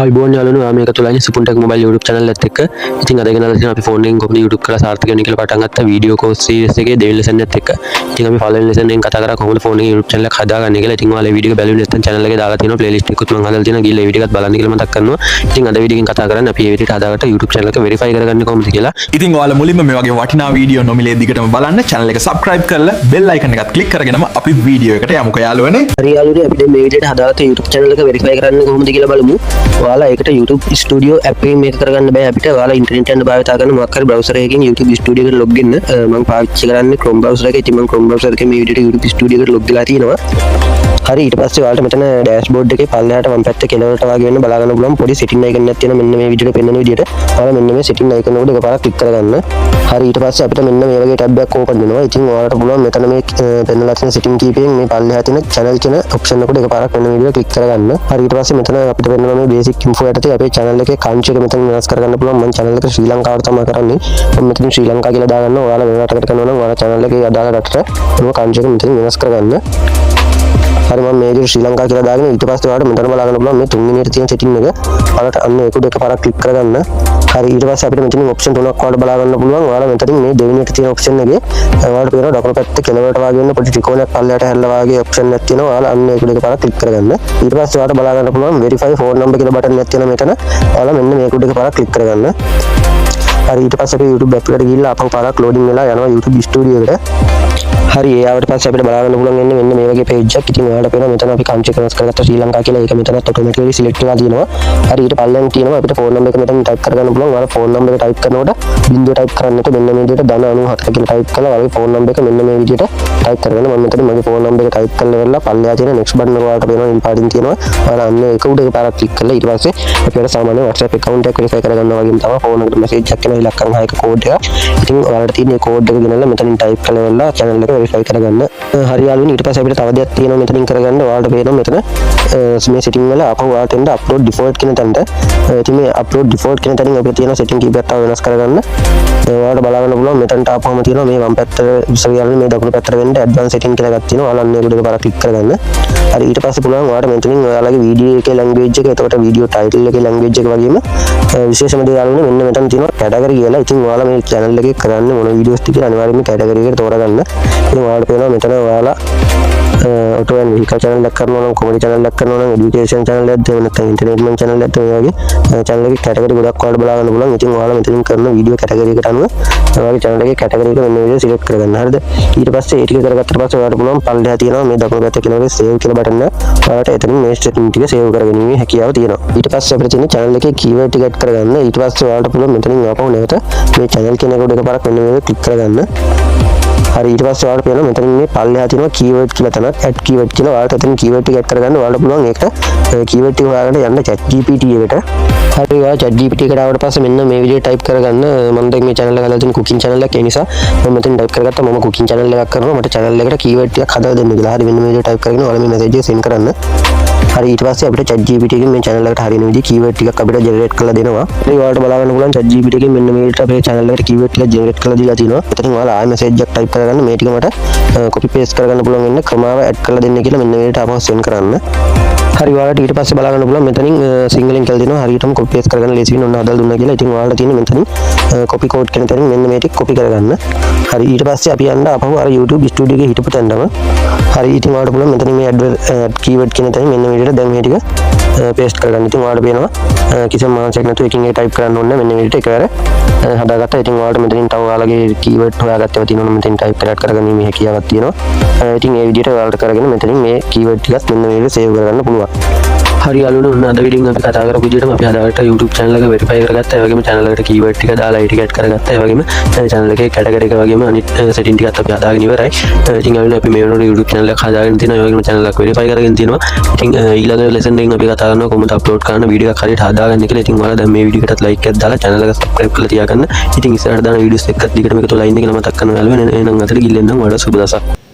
ආයිබෝන් යාළුවනේ ඔයා මේක තුලන්නේ සිපුන්ටෙක් මොබයිල් YouTube channel එකත් එක්ක ඉතින් අද ගෙනල්ලා තියෙනවා අපි ෆෝන් එකෙන් කොහොමද YouTube කරලා සාර්ථක වෙන්නේ කියලා පටන් ගත්ත වීඩියෝ කෝස් සීරීස් එකේ දෙවෙනි ලෙසන් එකත් එක්ක ඉතින් අපි පළවෙනි ලෙසන් එකෙන් කතා කරා කොහොමද ෆෝන් එකේ YouTube channel එක හදාගන්නේ කියලා ඉතින් ඔයාලා වීඩියෝ එක බැලුවේ නැත්නම් channel එකේ දාලා තියෙනවා playlist එකකුත් මම හදලා තියෙනවා ගිහලා ඒ වීඩියෝ එකත් බලන්න කියලා මතක් කරනවා ඉතින් අද වීඩියෝ එකෙන් කතා කරන්නේ අපි මේ විදිහට හදාගත්ත YouTube channel එක verify කරගන්නේ කොහොමද කියලා ඉතින් ඔයාලා මුලින්ම මේ වගේ වටිනා වීඩියෝ නොමිලේ දිගටම බලන්න channel එක subscribe කරලා bell icon එකත් click කරගෙනම අපි වීඩියෝ එකට යමුකෝ යාළුවනේ හරි යාළුවනේ අපි දැන් මේ විදිහට හදාගත්ත YouTube channel එක verify කරන්නේ කොහොමද කියලා බලමු ඔයාලා ඒකට YouTube Studio app එකෙන් මේක කරගන්න බෑ අපිට ඔයාලා ඉන්ටර්නෙට් එකෙන් භාවිත කරන මොකක් හරි browser එකකින් YouTube Studio එකට log වෙන්න මම පාවිච්චි කරන්නේ Chrome browser එක. ඉතින් මම Chrome browser එකේ මේ විදිහට YouTube Studio එකට log වෙලා තියෙනවා. හරි ඊට පස්සේ ඔයාලට මෙතන dashboard එකේ පල්ලෙහාට වම් පැත්තේ කෙළවරට වගේ වෙන්න බලා ගන්න පුළුවන් පොඩි setting icon එකක් තියෙනවා මෙන්න මේ විදිහට පෙන්වන විදිහට. ඔයාලා මෙන්න මේ setting icon එකට එකපාරක් click කරගන්න. හරි ඊට පස්සේ අපිට මෙන්න මේ වගේ tab එකක් open වෙනවා. ඉතින් ඔයාලට පුළුවන් මෙතන මේ පෙන්වලා තියෙන setting කීපයෙන් මේ පල්ලෙහා තියෙන channel කියන option එකට එකපාරක් මෙන්න මේ විදිහට click කරගන්න. හරි ඊට පස්සේ මෙතන අපිට පෙන්වන මේ basic info යටතේ අපේ channel එකේ country එක මෙතන වෙනස් කරගන්න පුළුවන්. මම channel එක ශ්‍රී ලංකාවට තමයි කරන්නේ. මම මෙතන ශ්‍රී ලංකාව කියලා දාගන්න. ඔයාලා වෙන රටකට කරනවා නම් ඔයාලා channel එකේ අදාළ රටට මොන country එක මෙතන වෙනස් කරගන්න. හරි මම මේ විදිහට ශ්‍රී ලංකාව කියලා දාගෙන ඊට පස්සේ ඔයාලට මෙතන බලා ගන්න පුළුවන් මේ තුන්වෙනියට තියෙන setting එක. ඔයාලට අන්න ඒක උඩ එකපාරක් click කරගන්න. හරි ඊට පස්සේ අපිට මෙතනින් option තුනක් ඔයාලට බලා ගන්න පුළුවන්. ඔයාලා මෙතනින් මේ දෙවෙනියට තියෙන option එකේ ඔයාලට පේනවා දකුණු පැත්තේ කෙළවරට වගේ වෙන පොඩි ත්‍රිකෝණයක් පල්ලෙහාට හැරිලා වගේ option එකක් තියෙනවා. ඔයාලා අන්න ඒක උඩ එකපාරක් click කරගන්න. ඊට පස්සේ ඔයාලට බලා ගන්න පුළුවන් verify phone number කියලා බටන් එකක් තියෙනවා මෙතන. ඔයාලා මෙන්න මේක උඩ එකපාරක් click කරගන්න. හරි ඊට පස්සේ අපි YouTube app එකට ගිහිල්ලා අපව පාරක් loading වෙලා යනවා YouTube Studio එකට. හරි ඒ ආවට පස්සේ අපිට බලා ගන්න පුළුවන් වෙන්නේ මෙන්න මේ වගේ page එකක්. ඉතින් ඔයාලට පේනවා මෙතන අපි country වෙනස් කරගත්ත ශ්‍රී ලංකාව කියලා. ඒක මෙතනත් automatically select වෙලා තියෙනවා. හරි ඊට පල්ලෙන් තියෙනවා අපිට phone number එක මෙතන type කරගන්න පුළුවන්. ඔයාලා phone number එක type කරනකොට බිංදුව type කරන්න නැතුව මෙන්න මේ විදිහට ධන 97 කියලා type කරලා ඔයාලගේ phone number එක මෙන්න මේ විදිහට type කරගන්න. මම මෙතන මගේ phone number එක type කරලා ඉවරලා පල්ලෙහා තියෙන next button එක ඔයාලට පේනවා ඉන් පාඩින් තියෙනවා. ඔයාලා අන්න ඒක උඩ එකපාරක් click කරලා ඊට පස්සේ අපිට සාමාන්‍ය WhatsApp account එක verify කරගන්නවා වගේම තමයි phone එකට message එකක් එනවා ඉලක්කම් 6ක code එක. ඉතින් ඔයාලට තියෙන මේ code එක ගෙනල්ලා මෙතනින් type කරලා ඉවරලා channel එක verify කරගන්න. හරි යාළුවනේ ඊට පස්සේ අපිට තව දෙයක් තියෙනවා මෙතනින් කරගන්න. ඔයාලට පේනවා මෙතන මේ setting වල අපව ඔයාලට එන්න upload default කියන තැනට. ඉතින් මේ upload default කියන තැනින් අපිට තියෙන setting කීපයක් තව වෙනස් කරගන්න. ඔයාලට බලා ගන්න පුළුවන් මෙතනට ආපුවම තියෙනවා මේ වම් පැත්තට විශ්වවිද්‍යාලයේ මේ දකුණු පැත්තට වෙන්න advanced setting කියලා එකක් තියෙනවා. ඔයාලා අන්න ඒක උඩ පාරක් click කරගන්න. හරි ඊට පස්සේ පුළුවන් ඔයාලට මෙතනින් ඔයාලගේ video එකේ language එක, එතකොට video title එකේ language එක වගේම විශේෂම දේ යාළුවනේ මෙන්න මෙතන තියෙනවා category කියලා. ඉතින් ඔයාලා මේ channel එකේ කරන්නේ මොන videos ටිකද අනිවාර්යයෙන්ම category එකට තෝරගන්න. ඉතින් ඔයාලට පේනවා මෙතන ඔයාලා auto and vehicle channel එකක් කරනවා නම් comedy channel එකක් කරනවා නම් education channel එකක් දෙන්න නැත්නම් entertainment channel එකක් මේ වගේ channel එකේ category ගොඩක් ඔයාලට බලා ගන්න පුළුවන්. ඉතින් ඔයාලා මෙතනින් කරන video category එකට අනුව ඔයාලගේ channel එකේ category එක මෙන්න මේ විදිහට select කරගන්න. හරිද? ඊට පස්සේ ඒ ටික කරගත්තට පස්සේ ඔයාලට පුළුවන් පල්ලෙහා තියෙනවා මේ දකුණු පැත්තේ කෙළවරේ save කියලා බටන් එක. ඔයාලට එතනින් මේ setting ටික save කරගැනීමේ හැකියාව තියෙනවා. ඊට පස්සේ අපිට තියෙන channel එකේ keyword ටික add කරගන්න. ඊට පස්සේ ඔයාලට පුළුවන් මෙතනින් ආපහු නැවත මේ channel කියන එක උඩ එකපාරක් මෙන්න මේ විදිහට click කරගන්න. හරි ඊට පස්සේ ඔයාලට පේනවා මෙතනින් මේ පල්ලෙහා තියෙනවා keyword කියලා තැනක් add keyword කියලා. ඔයාලට එතන keyword ටික add කරගන්න. ඔයාලට පුළුවන් ඒකට keyword ටික හොයාගෙන යන්න ChatGPT එකට. හරි ඔයාලා ChatGPT එකට ආවට පස්සේ මෙන්න මේ විදිහට type කරගන්න. මම දැන් මේ channel එක හදලා තියෙන cooking channel එකක්. ඒ නිසා මම මෙතන type කරගත්තා මම cooking channel එකක් කරනවා. මට channel එකට keyword ටිකක් හදලා දෙන්න කියලා. හරි මෙන්න මේ විදිහට type කරගෙන ඔයාලා මේ message එක send කරන්න. හරි ඊට පස්සේ අපිට ChatGPT එකෙන් මේ channel එකට හරියන විදිහ keyword ටිකක් අපිට generate කරලා දෙනවා. ඉතින් ඔයාලට බලා ගන්න පුළුවන් ChatGPT එකෙන් මෙන්න මේ විදිහට අපේ channel එකට keyword ටික generate කරලා දීලා තිනවා. එතනින් ඔයාලා ආයෙ message එකක් type කරගන්න. මේ ටික මට copy paste කරගන්න පුළුවන් වෙන ක්‍රමාව add කරලා දෙන්න කියලා මෙන්න මේ විදිහට අපහු send කරන්න. හරි ඔයාලට ඊට පස්සේ බලා ගන්න පුළුවන් මෙතනින් සිංහලෙන් කියලා දෙනවා. හරියටම copy paste කරගන්න ලේසි වෙන ඔන්න හදලා දුන්නා කියලා. ඉතින් ඔයාලට තියෙන මෙතනින් copy code කියන තැනින් මෙන්න මේ ටික copy කරගන්න. හරි ඊට පස්සේ අපි යන්න අපහු අර YouTube studio එකේ හිටපු තැනටම. හරි ඉතින් ඔයාලට පුළුවන් මෙතනින් මේ add keyword කියන තැනින් මෙන්න මේ විදිහට දැන් මේ ටික paste කරගන්න. ඉතින් ඔයාලට පේනවා කිසිම මාංශයක් නැතුව එකින් එක type කරන්න ඕනේ. මෙන්න මේ විදිහට එකවර හදාගත්තා. ඉතින් ඔයාලට මෙතනින් තව ඔයාලගේ keyword හොයාගත්තේව තියෙනවා. මෙතනින් type කරලා කරගැනීමේ හැකියාවක් තියෙනවා. ඉතින් ඒ විදිහට ඔයාලට කරගෙන මෙතනින් මේ keyword ටිකත් මෙන්න මේ විදිහට save කරගන්න පුළුවන්. හරි යාළුවනේ ඔන්න අද වීඩියෝ එක අපි කතා කරපු විදිහටම අපි හදාගත්ත YouTube channel එක verify කරගත්තා. ඒ වගේම channel එකට keyword ටික දාලා ඊට get කරගත්තා. ඒ වගේම channel එකේ category එක වගේම අනිත් setting ටිකත් අපි හදාගෙන ඉවරයි. ඉතින් යාළුවනේ අපි මේ වෙනකොට YouTube channel එක හදාගෙන තියෙනවා. ඒ වගේම channel එක verify කරගෙන තියෙනවා. ඉතින් ඊළඟ lesson එකෙන් අපි කතා කරනවා කොහොමද upload කරන වීඩියෝ එකක් හරියට හදාගන්න කියලා. ඉතින් ඔයාලා දැන් මේ වීඩියෝ එකටත් like එකක් දාලා channel එක subscribe කරලා තියාගන්න. ඉතින් ඉස්සරහට දාන videos එකත් දිගටම එකතු line එකේ මතක් කරනවා යාළුවනේ. එහෙනම් අතට ගිල්ලෙන්නම් ඔයාලා සුබ දවසක්.